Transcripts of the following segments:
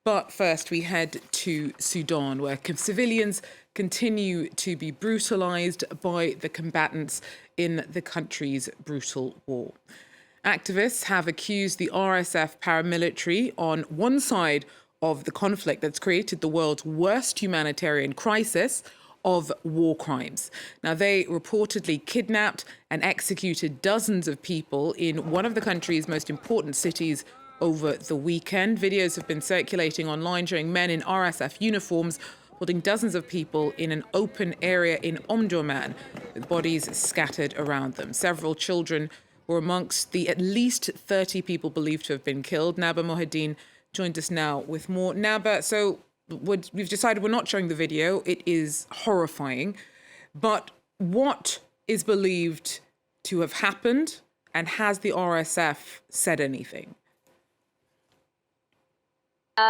But first, we head to Sudan, where civilians continue to be brutalized by the combatants in the country's brutal war. Activists have accused the RSF paramilitary on one side of the conflict that's created the world's worst humanitarian crisis of war crimes. Now, they reportedly kidnapped and executed dozens of people in one of the country's most important cities over the weekend. Videos have been circulating online showing men in RSF uniforms holding dozens of people in an open area in Omdurman, with bodies scattered around them. Several children were amongst the at least 30 people believed to have been killed. Naba Mohiedeen joined us now with more. Naba, so we've decided we're not showing the video. It is horrifying. But what is believed to have happened, and has the RSF said anything?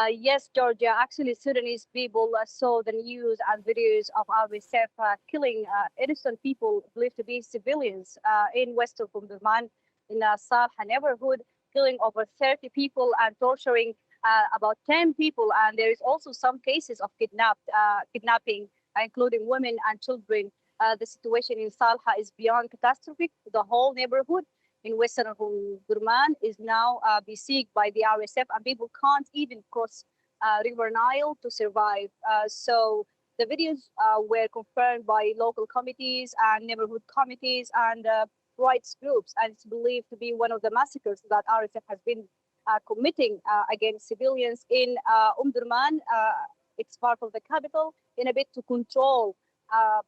Yes, Georgia. Actually, Sudanese people saw the news and videos of RSF killing innocent people believed to be civilians in western Omdurman, in Salha neighborhood, killing over 30 people and torturing about 10 people. And there is also some cases of kidnapping, including women and children. The situation in Salha is beyond catastrophic. The whole neighborhood in western Omdurman is now besieged by the RSF, and people can't even cross River Nile to survive. So the videos were confirmed by local committees and neighborhood committees and rights groups, and it's believed to be one of the massacres that RSF has been committing against civilians in Omdurman. It's part of the capital, in a bit to control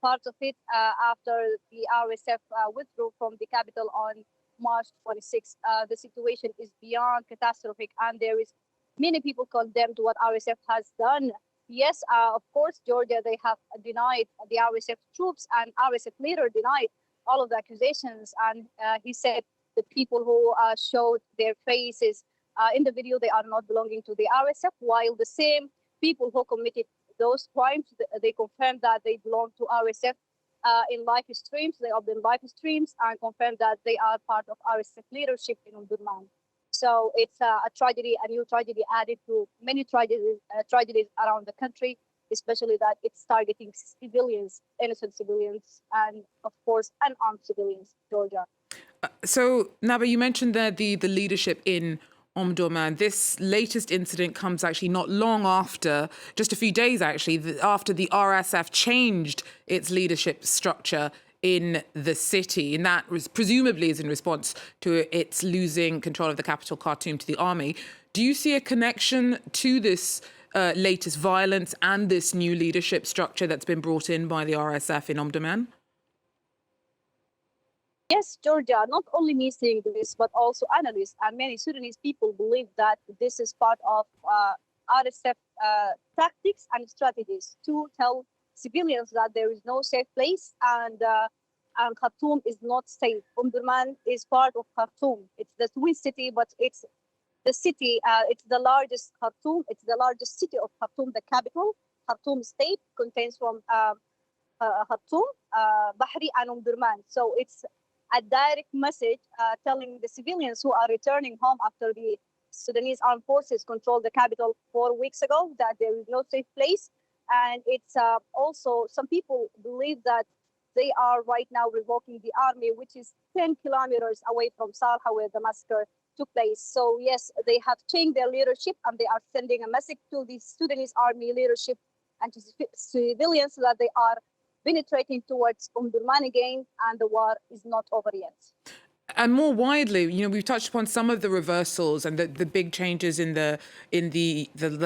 part of it after the RSF withdrew from the capital on March 26. The situation is beyond catastrophic, and there is many people condemned what RSF has done. Yes, of course, Georgia, they have denied the RSF troops, and RSF leader denied all of the accusations. And he said the people who showed their faces in the video, they are not belonging to the RSF, while the same people who committed those crimes, they confirmed that they belong to RSF. In live streams, they opened live streams and confirmed that they are part of RSF leadership in Omdurman. So it's a tragedy, a new tragedy added to many tragedies around the country, especially that it's targeting civilians, innocent civilians, and of course, unarmed civilians, Georgia. So, Naba, you mentioned there the leadership in Omdurman. This latest incident comes actually not long after, just a few days actually, after the RSF changed its leadership structure in the city. And that was presumably is in response to its losing control of the capital, Khartoum, to the army. Do you see a connection to this latest violence and this new leadership structure that's been brought in by the RSF in Omdurman? Yes, Georgia, not only me saying this, but also analysts and many Sudanese people believe that this is part of RSF tactics and strategies to tell civilians that there is no safe place and Khartoum is not safe. Omdurman is part of Khartoum. It's the twin city, but it's the city, it's the largest Khartoum. It's the largest city of Khartoum, the capital. Khartoum state contains from Khartoum, Bahri and Omdurman. So it's a direct message telling the civilians who are returning home after the Sudanese armed forces controlled the capital 4 weeks ago that there is no safe place. And it's also, some people believe that they are right now revoking the army, which is 10 kilometers away from Salha, where the massacre took place. So yes, they have changed their leadership, and they are sending a message to the Sudanese army leadership and to civilians that they are penetrating towards Omdurman again, and the war is not over yet. And more widely, you know, we've touched upon some of the reversals and the big changes in the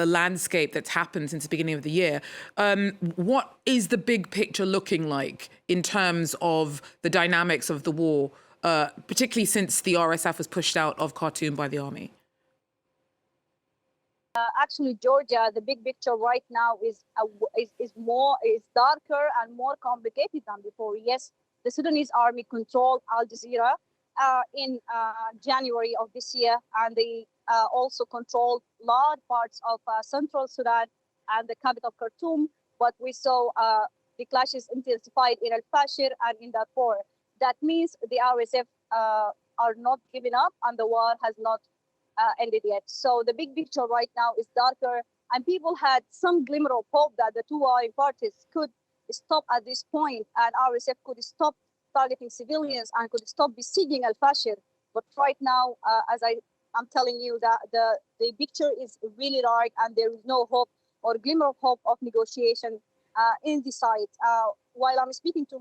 landscape that's happened since the beginning of the year. What is the big picture looking like in terms of the dynamics of the war, particularly since the RSF was pushed out of Khartoum by the army? Actually, Georgia, the big picture right now is darker and more complicated than before. Yes, the Sudanese army controlled Al Jazeera in January of this year, and they also controlled large parts of central Sudan and the capital Khartoum. But we saw the clashes intensified in Al Fashir and in Darfur. That means the RSF are not giving up, and the war has not ended yet. So the big picture right now is darker And people had some glimmer of hope that the two warring parties could stop at this point, and RSF could stop targeting civilians and could stop besieging al-Fashir. But right now, as I'm telling you, that the picture is really dark, and there is no hope or glimmer of hope of negotiation in the site. While I'm speaking to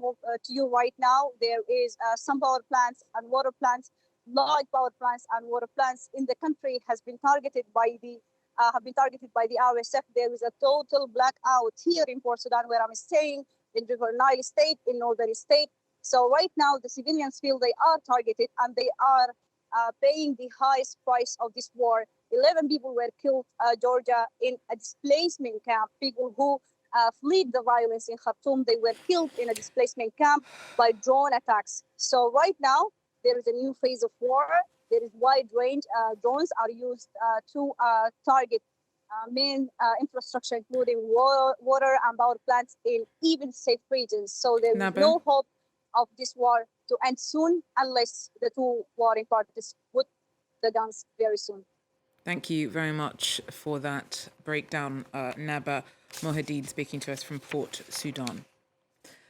you right now, there is some power plants and water plants, large power plants and water plants in the country have been targeted by the RSF. There is a total blackout here in Port Sudan, where I'm staying, in River Nile State, in Northern State. So right now, the civilians feel they are targeted, and they are paying the highest price of this war. 11 people were killed, Georgia, in a displacement camp. People who fled the violence in Khartoum, they were killed in a displacement camp by drone attacks. So right now, there is a new phase of war. There is wide range. Drones are used to target main infrastructure, including water and power plants in even safe regions. So there is Naba? no hope of this war to end soon unless the two warring parties put the guns very soon. Thank you very much for that breakdown, Naba Mohiedeen, speaking to us from Port Sudan.